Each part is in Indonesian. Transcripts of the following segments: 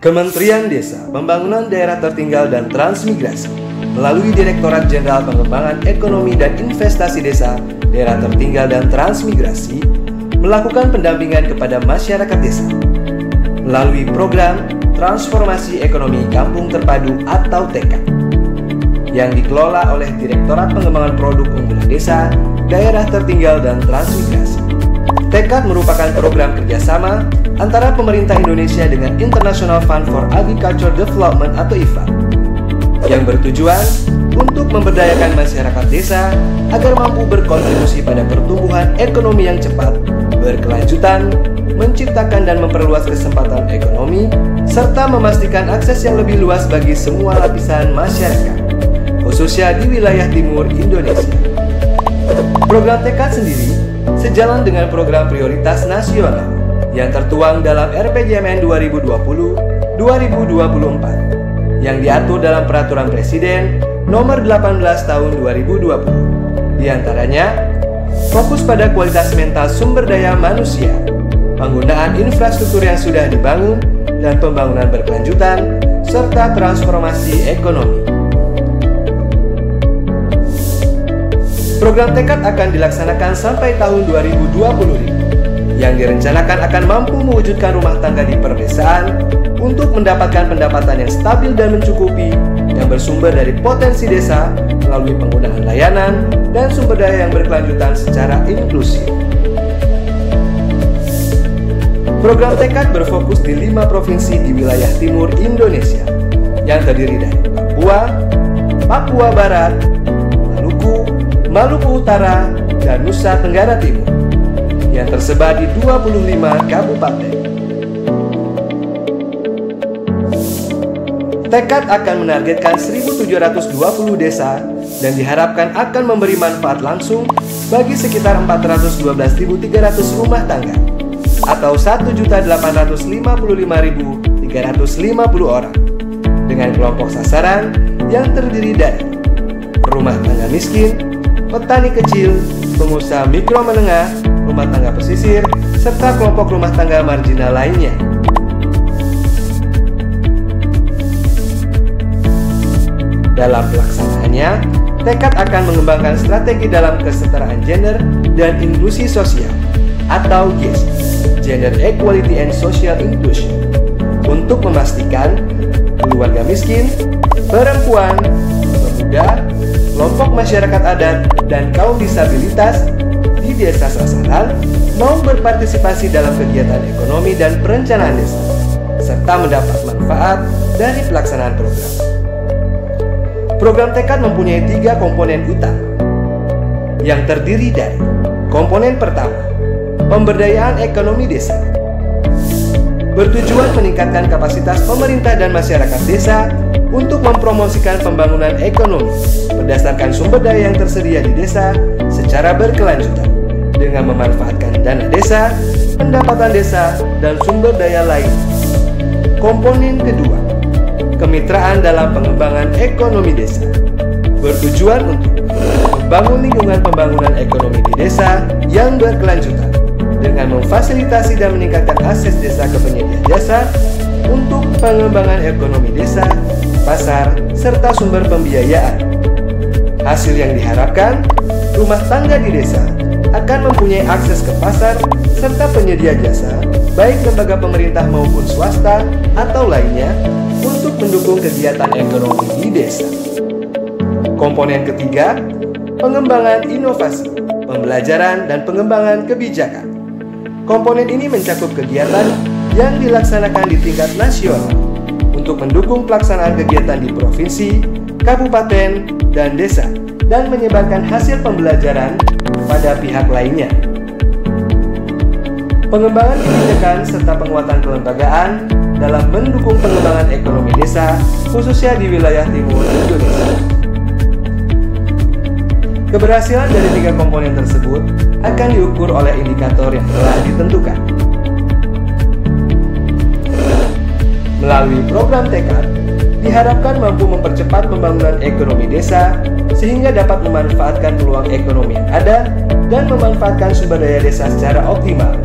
Kementerian Desa, Pembangunan Daerah Tertinggal dan Transmigrasi melalui Direktorat Jenderal Pengembangan Ekonomi dan Investasi Desa, Daerah Tertinggal dan Transmigrasi melakukan pendampingan kepada masyarakat desa melalui program Transformasi Ekonomi Kampung Terpadu atau TEKAD yang dikelola oleh Direktorat Pengembangan Produk Unggulan Desa, Daerah Tertinggal dan Transmigrasi. TEKAD merupakan program kerjasama antara pemerintah Indonesia dengan International Fund for Agriculture Development atau IFAD yang bertujuan untuk memberdayakan masyarakat desa agar mampu berkontribusi pada pertumbuhan ekonomi yang cepat, berkelanjutan, menciptakan dan memperluas kesempatan ekonomi, serta memastikan akses yang lebih luas bagi semua lapisan masyarakat, khususnya di wilayah timur Indonesia. Program TEKAD sendiri sejalan dengan program prioritas nasional yang tertuang dalam RPJMN 2020-2024 yang diatur dalam Peraturan Presiden Nomor 18 Tahun 2020. Di antaranya, fokus pada kualitas mental sumber daya manusia, penggunaan infrastruktur yang sudah dibangun, dan pembangunan berkelanjutan, serta transformasi ekonomi. Program TEKAD akan dilaksanakan sampai tahun 2025, yang direncanakan akan mampu mewujudkan rumah tangga di perdesaan untuk mendapatkan pendapatan yang stabil dan mencukupi, yang bersumber dari potensi desa melalui penggunaan layanan dan sumber daya yang berkelanjutan secara inklusif. Program TEKAD berfokus di 5 provinsi di wilayah timur Indonesia, yang terdiri dari Papua, Papua Barat, Maluku, Maluku Utara, dan Nusa Tenggara Timur, yang tersebar di 25 kabupaten. TEKAD akan menargetkan 1.720 desa dan diharapkan akan memberi manfaat langsung bagi sekitar 412.300 rumah tangga atau 1.855.350 orang dengan kelompok sasaran yang terdiri dari rumah tangga miskin, petani kecil, pengusaha mikro menengah, rumah tangga pesisir, serta kelompok rumah tangga marginal lainnya. Dalam pelaksanaannya, TEKAD akan mengembangkan strategi dalam kesetaraan gender dan inklusi sosial atau GES, Gender Equality and Social Inclusion, untuk memastikan keluarga miskin, perempuan, pemuda, kelompok masyarakat adat, dan kaum disabilitas di desa sasaran mau berpartisipasi dalam kegiatan ekonomi dan perencanaan desa, serta mendapat manfaat dari pelaksanaan program. Program TEKAD mempunyai 3 komponen utama, yang terdiri dari komponen pertama, pemberdayaan ekonomi desa, bertujuan meningkatkan kapasitas pemerintah dan masyarakat desa untuk mempromosikan pembangunan ekonomi berdasarkan sumber daya yang tersedia di desa secara berkelanjutan dengan memanfaatkan dana desa, pendapatan desa, dan sumber daya lain. Komponen kedua, kemitraan dalam pengembangan ekonomi desa, bertujuan untuk membangun lingkungan pembangunan ekonomi di desa yang berkelanjutan dengan memfasilitasi dan meningkatkan akses desa ke penyedia jasa untuk pengembangan ekonomi desa, pasar, serta sumber pembiayaan. Hasil yang diharapkan, rumah tangga di desa akan mempunyai akses ke pasar serta penyedia jasa, baik lembaga pemerintah maupun swasta atau lainnya, untuk mendukung kegiatan ekonomi di desa. Komponen ketiga, pengembangan inovasi, pembelajaran, dan pengembangan kebijakan. Komponen ini mencakup kegiatan yang dilaksanakan di tingkat nasional untuk mendukung pelaksanaan kegiatan di provinsi, kabupaten, dan desa, dan menyebarkan hasil pembelajaran pada pihak lainnya. Pengembangan kebijakan serta penguatan kelembagaan dalam mendukung pengembangan ekonomi desa, khususnya di wilayah timur Indonesia. Keberhasilan dari 3 komponen tersebut akan diukur oleh indikator yang telah ditentukan. Melalui program TEKAD, diharapkan mampu mempercepat pembangunan ekonomi desa sehingga dapat memanfaatkan peluang ekonomi yang ada dan memanfaatkan sumber daya desa secara optimal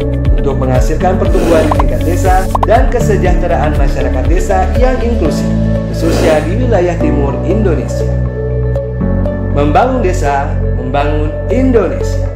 untuk menghasilkan pertumbuhan di tingkat desa dan kesejahteraan masyarakat desa yang inklusif, khususnya di wilayah timur Indonesia. Membangun desa, membangun Indonesia.